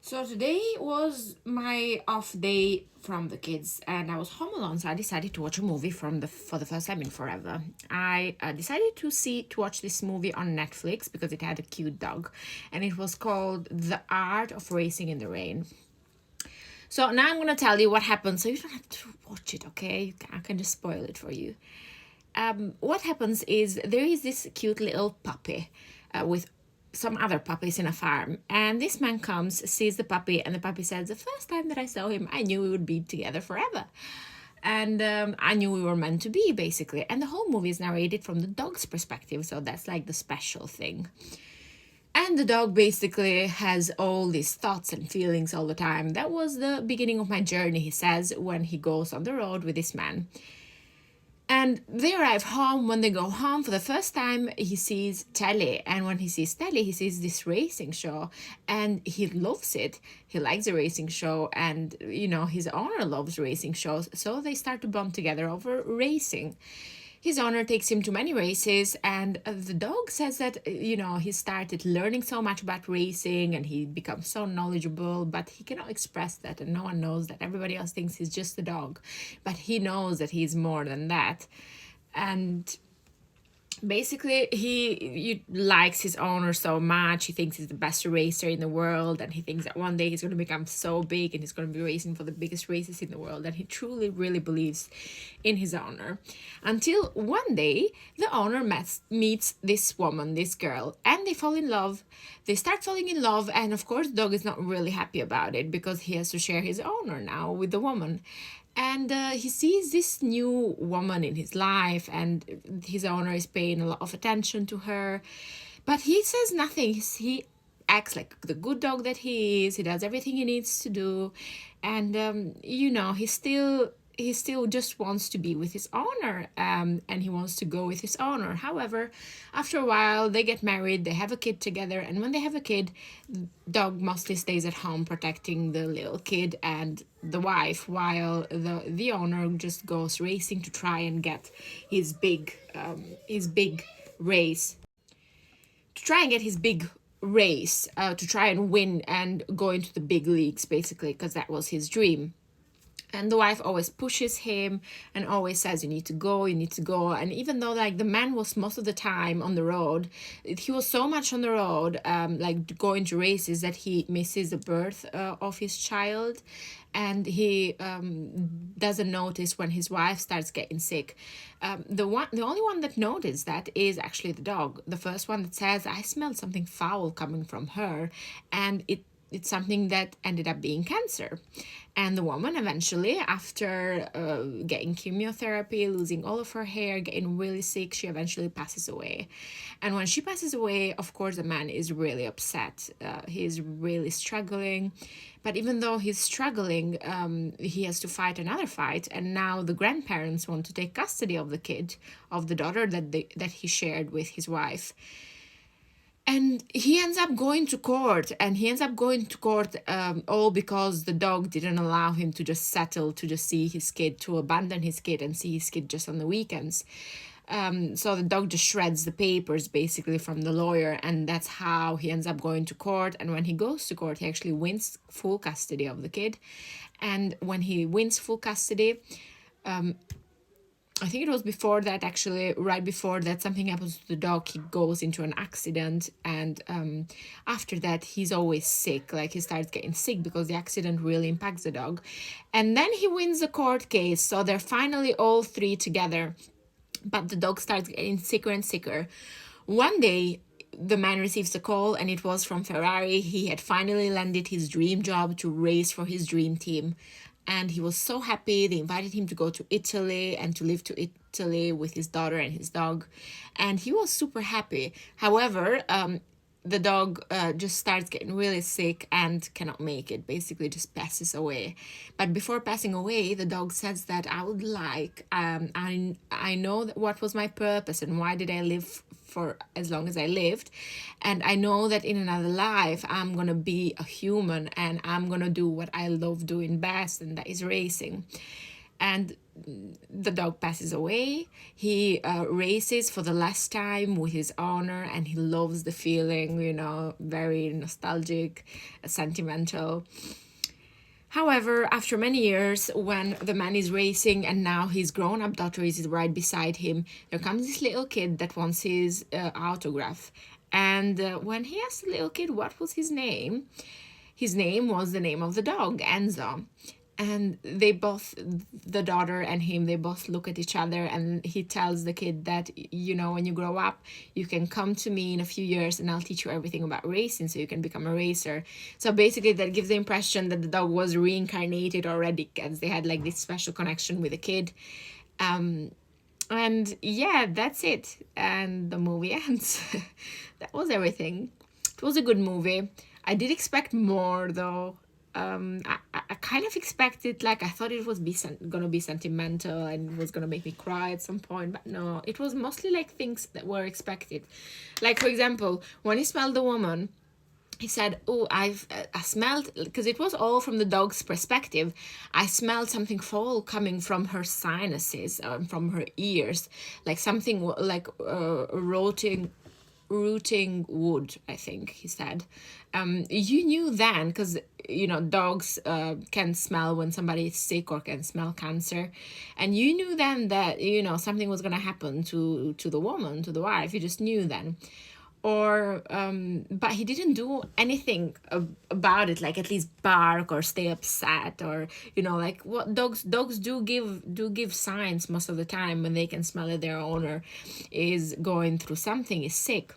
So today was my off day from the kids, and I was home alone. So I decided to watch a movie for the first time in forever. I decided to watch this movie on Netflix because it had a cute dog, and it was called The Art of Racing in the Rain. So now I'm gonna tell you what happened, so you don't have to watch it. Okay, I can just spoil it for you. What happens is there is this cute little puppy with some other puppies in a farm, and this man comes, sees the puppy, and the puppy says, "The first time that I saw him, I knew we would be together forever." And I knew we were meant to be, basically. And the whole movie is narrated from the dog's perspective, so that's like the special thing. And the dog basically has all these thoughts and feelings all the time. That was the beginning of my journey, he says, when he goes on the road with this man. And they arrive home. When they go home for the first time, he sees telly. And when he sees telly, he sees this racing show and he loves it. He likes the racing show, and his owner loves racing shows. So they start to bond together over racing. His owner takes him to many races, and the dog says that he started learning so much about racing and he becomes so knowledgeable, but he cannot express that, and no one knows that. Everybody else thinks he's just a dog, but he knows that he's more than that. And basically he likes his owner so much. He thinks he's the best racer in the world, and he thinks that one day he's going to become so big and he's going to be racing for the biggest races in the world, and he truly really believes in his owner. Until one day the owner meets this woman, this girl, and they fall in love. They start falling in love, and of course the dog is not really happy about it because he has to share his owner now with the woman. And he sees this new woman in his life, and his owner is paying a lot of attention to her, but he says nothing. He acts like the good dog that he is. He does everything he needs to do, and he still just wants to be with his owner, and he wants to go with his owner. However, after a while, they get married, they have a kid together, and when they have a kid, dog mostly stays at home protecting the little kid and the wife, while the owner just goes racing to try and get his big race, to try and get his big race, to try and win and go into the big leagues, basically, because that was his dream. And the wife always pushes him and always says, you need to go, you need to go. And even though like the man was most of the time on the road, he was so much on the road, like going to races, that he misses the birth of his child. And he doesn't notice when his wife starts getting sick. The only one that noticed that is actually the dog. The first one that says, I smelled something foul coming from her, and it's something that ended up being cancer. And the woman eventually, after getting chemotherapy, losing all of her hair, getting really sick, she eventually passes away. And when she passes away, of course, the man is really upset. He's really struggling. But even though he's struggling, he has to fight another fight. And now the grandparents want to take custody of the kid, of the daughter that he shared with his wife. And he ends up going to court, all because the dog didn't allow him to just settle, to just see his kid, to abandon his kid and see his kid just on the weekends. So the dog just shreds the papers basically from the lawyer, and that's how he ends up going to court. And when he goes to court, he actually wins full custody of the kid. And when he wins full custody, I think it was before that, actually, right before that, something happens to the dog. He goes into an accident, and after that, he's always sick. Like, he starts getting sick because the accident really impacts the dog. And then he wins the court case, so they're finally all three together. But the dog starts getting sicker and sicker. One day, the man receives a call, and it was from Ferrari. He had finally landed his dream job to race for his dream team. And he was so happy. They invited him to go to Italy and to live to Italy with his daughter and his dog. And he was super happy. However, the dog just starts getting really sick and cannot make it, basically just passes away. But before passing away, the dog says that I would like, I know that what was my purpose and why did I live for as long as I lived. And I know that in another life, I'm going to be a human and I'm going to do what I love doing best, and that is racing. And the dog passes away. He races for the last time with his owner, and he loves the feeling, very nostalgic, sentimental. However, after many years, when the man is racing and now his grown up daughter is right beside him, there comes this little kid that wants his autograph. And when he asked the little kid what was his name was the name of the dog, Enzo. And they both, the daughter and him, they both look at each other, and he tells the kid that, when you grow up, you can come to me in a few years and I'll teach you everything about racing so you can become a racer. So basically that gives the impression that the dog was reincarnated already, because they had like this special connection with the kid. And yeah, that's it. And the movie ends. That was everything. It was a good movie. I did expect more though. I kind of expected, like, I thought it was gonna be sentimental and was gonna make me cry at some point, but no, it was mostly like things that were expected. Like, for example, when he smelled the woman, he said, oh, I smelled, because it was all from the dog's perspective, I smelled something foul coming from her sinuses, from her ears, like something like rooting wood, I think he said. You knew then, because dogs can smell when somebody is sick or can smell cancer, and you knew then that something was going to happen to the woman, to the wife. You just knew then. Or but he didn't do anything about it, like at least bark or stay upset, or like what dogs do give signs most of the time when they can smell that their owner is going through something, is sick.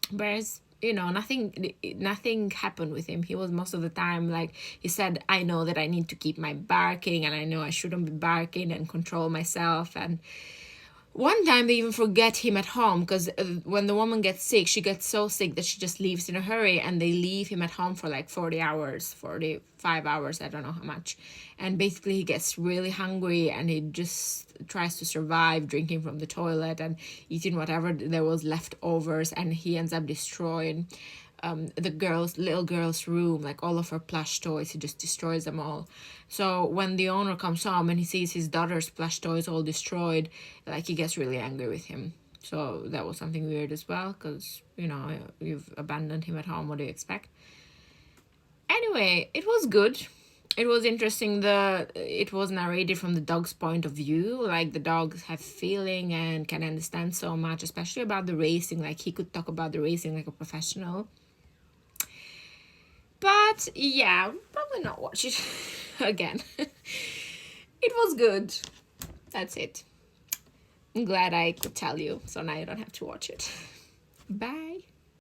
Whereas nothing happened with him. He was most of the time, like he said, I know that I need to keep my barking, and I know I shouldn't be barking, and control myself. And one time they even forget him at home, because when the woman gets sick, she gets so sick that she just leaves in a hurry, and they leave him at home for like 45 hours, I don't know how much. And basically he gets really hungry, and he just tries to survive drinking from the toilet and eating whatever there was leftovers, and he ends up destroying the little girl's room, like all of her plush toys. He just destroys them all. So when the owner comes home and he sees his daughter's plush toys all destroyed, like, he gets really angry with him. So that was something weird as well, because you've abandoned him at home, what do you expect? Anyway, it was good. It was interesting. It was narrated from the dog's point of view. Like, the dogs have feeling and can understand so much, especially about the racing. Like, he could talk about the racing like a professional. But yeah, probably not watch it again. It was good. That's it. I'm glad I could tell you, so now you don't have to watch it. Bye.